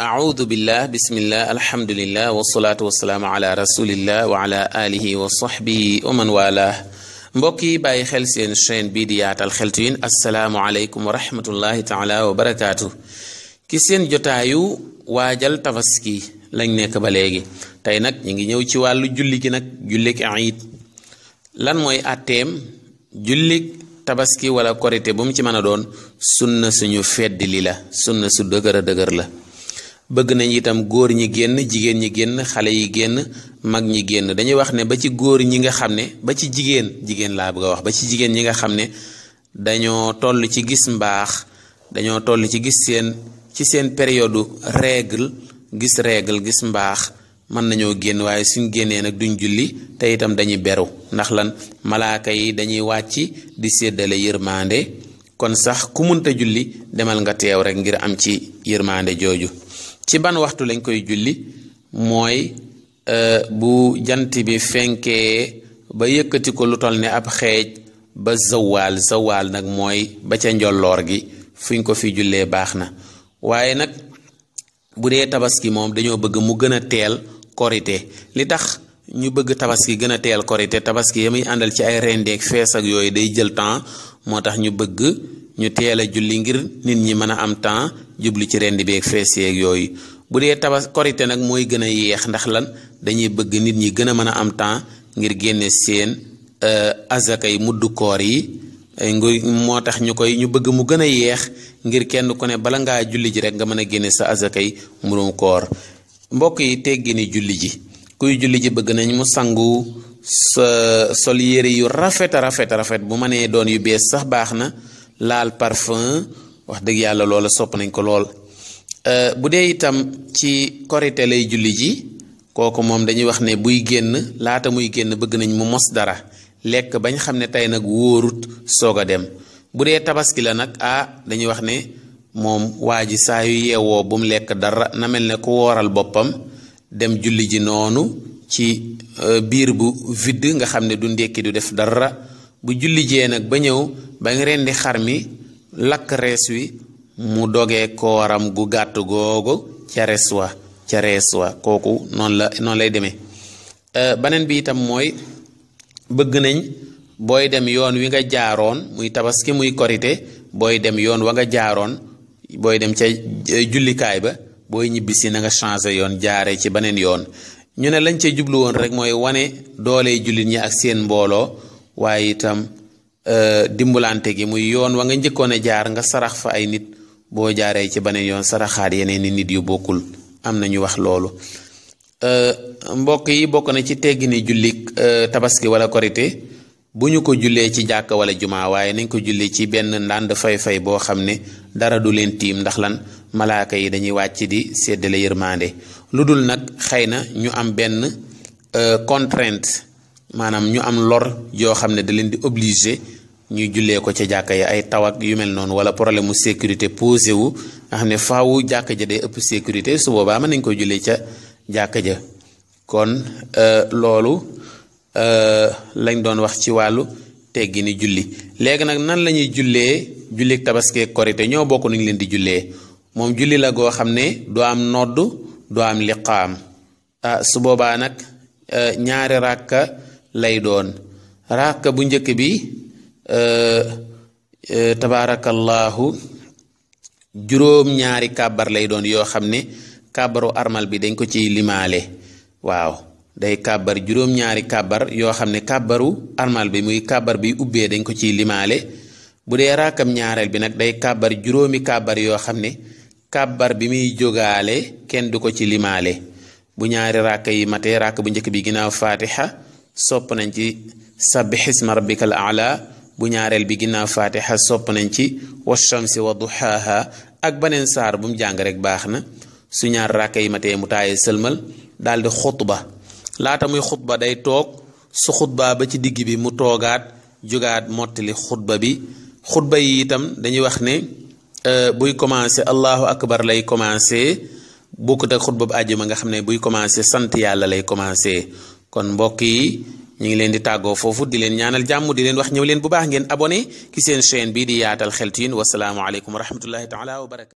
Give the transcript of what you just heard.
audu billah bismillah alhamdulillah wasalaatu wasalaamu ala rasulillah wa ala alihi wa sahbihi wa man wala mbokk yi bàyyi xel seen chaîne bii di yaatal xeltu yin assalaamu aleykum wa rahmatullahi taala wa barakaatu ki seen jotaayu waajal tabaski lañ nekk ba léegi tey nag ñu ngi ñëw ci wàllu julli gi nag jullik iid lan mooy atteem jullik tabaski wala korite bu mu ci mën a doon sunna suñu fedd li la sunna su dëgër a dëgër la bëgg nañ itam góor ñi génn jigéen ñi génn xale yi génn mag ñi génn dañuy wax ne ba ci góor ñi nga xam ne ba ci jigéen laa bëgg a wax ba ci jigéen ñi nga xam ne dañoo toll ci gis mbaax dañoo toll ci gis seen période règle gis mbaax mën nañoo génn waaye suñ génnee nag duñ julli te itam dañuy beru ndax lan malaaka yi dañuy wàcc di séddale yërmande kon sax ku munta julli demal nga teew rek ngir am ci yërmande jooju ci ban waxtu lañ koy julli mooy bu jant bi fenkee ba yëkkati ko lu toll ne ab xeej ba zawaal nag mooy ba ca njolloor gi fuñ ko fi jullee baax na waaye nag bu dee tabaski moom dañoo bëgg mu gën a teel korite li tax ñu bëgg tabaski gën a teel korite tabaski ya muy àndal ci ay rendeek fees ak yooyu day jël temps moo tax ñu bëgg ñu teel a julli ngir nit ñi mën a am temps jublu ci rendi beeg fees yeeg yooyu bu dee korite nag mooy gën a yéex ndax lan dañuy bëgg nit ñi gën a mën a am temps ngir génne seen azakay muddu koor yi moo tax ñu bëgg mu gën a yeex ngir kenn ku ne bala ngaa julli ji rek nga mën a génne sa azakay murum koor mbokk yi teggi ni julli ji kuy julli ji bëgg nañ mu sangu sol yére yu rafet bu mënee doon yu bees sax baax na laal parfum wax dëgg yàlla loola sopp nañ ko lool bu dee itam ci korite lay julli ji kooku moom dañuy wax ne buy génn laata muy génn bëgg nañ mu mos dara lekk bañ xam ne tey nag wóorut soog a dem bu dee tabaski la nag dañuy wax ne moom waa ji saa yu yeewoo bu mu lekk dara na mel ne ku wooral boppam dem julli ji noonu ci biir bu vide nga xam ne du ndekki du def dara bu julli jee nag ba ñëw ba nga rendi xar mi lakk rees wi mu dogee kooram gu gàtt googu ca rees wa kooku noonu lay demee beneen bi itam mooy bëgg nañ booy dem yoon wi nga jaaroon muy tabaski muy korite booy dem yoon wa nga jaaroon booy dem ca jullikaay ba booy ñibbisi na nga changé yoon jaaree ci beneen yoon ñu ne lañ ca jublu woon rek mooy wane doole jullit ñi ak seen mbooloo waaye itam dimbalante gi muy yoon wa nga njëkkoon a jaar nga sarax fa ay nit boo jaaree ci beneen yoon saraxaat yeneen nit yu bokkul am na ñu wax loolu mbokk yi bokk na ci teggini jullik tabaski wala korite bu ñu ko jullee ci jàkka wala jumaa waaye nañ ko jullee ci benn ndànd fay boo xam ne dara du leen tiim ndax lan malaaka yi dañuy wàcc di séddale yërmande lu dul nag xëy na ñu am benn contrainte maanaam ñu am lor yoo xam ne da leen di obligé ñuy jullee ko ca jàkka ya ay taw ak yu mel noonu wala problème mu sécurité posé wu nga xam ne faawu jàkka ja day ëpp sécurité su boobaa mën nañ ko jullee ca jàkka ja kon loolu lañ doon wax ci wàllu teggi ni julli léegi nag nan la ñuy jullee jullik tabaski korite ñoo bokk nuñ leen di jullee moom julli la goo xam ne du am nodd du am liqaam su boobaa nag ñaari ràkka lay doon ràkka bu njëkk bi tabaarakallahu juróom-ñaari kàbbar lay doon yoo xam ne kàbbaru armal bi dañ ko ciy limaale waaw day kàbbar juróom-ñaari kàbbar yoo xam ne kàbbaru armal bi muy kàbbar bi ubbee dañ ko ciy limaale bu dee raakam ñaareel bi nag day kàbbar juróomi kàbbar yoo xam ne kàbbar bi muy jógaale kenn du ko ci limaale bu ñaari raaka yi matee raaka bu njëkk bi ginnaaw fatiha sopp nañ ci sabbih isma rabbikal a'la bu ñaareel bi ginnaaw fatiha sopp nañ ci washamsi wa duhaha ak beneen saar bu mu jàng rek baax na su ñaar raaka yi matee mu taaye sëlmal daal di xutba laata muy xutba day toog su xutba ba ci digg bi mu toogaat jógaat mottali xutba bi xutba yi itam dañuy wax ne buy commencé allahu akbar lay commencé bokkut ak xutba bu àjjuma nga xam ne buy commencé sant yàlla lay commencé kon mbokk yi ñu ngi leen di tàggoo foofu di leen ñaanal jàmm di leen wax ñëw leen bu baax ngeen abonné ki seen chaîne bii di yaatal xeltu yin wasalaamu aleykum wa rahmatullahi taala wa barakatu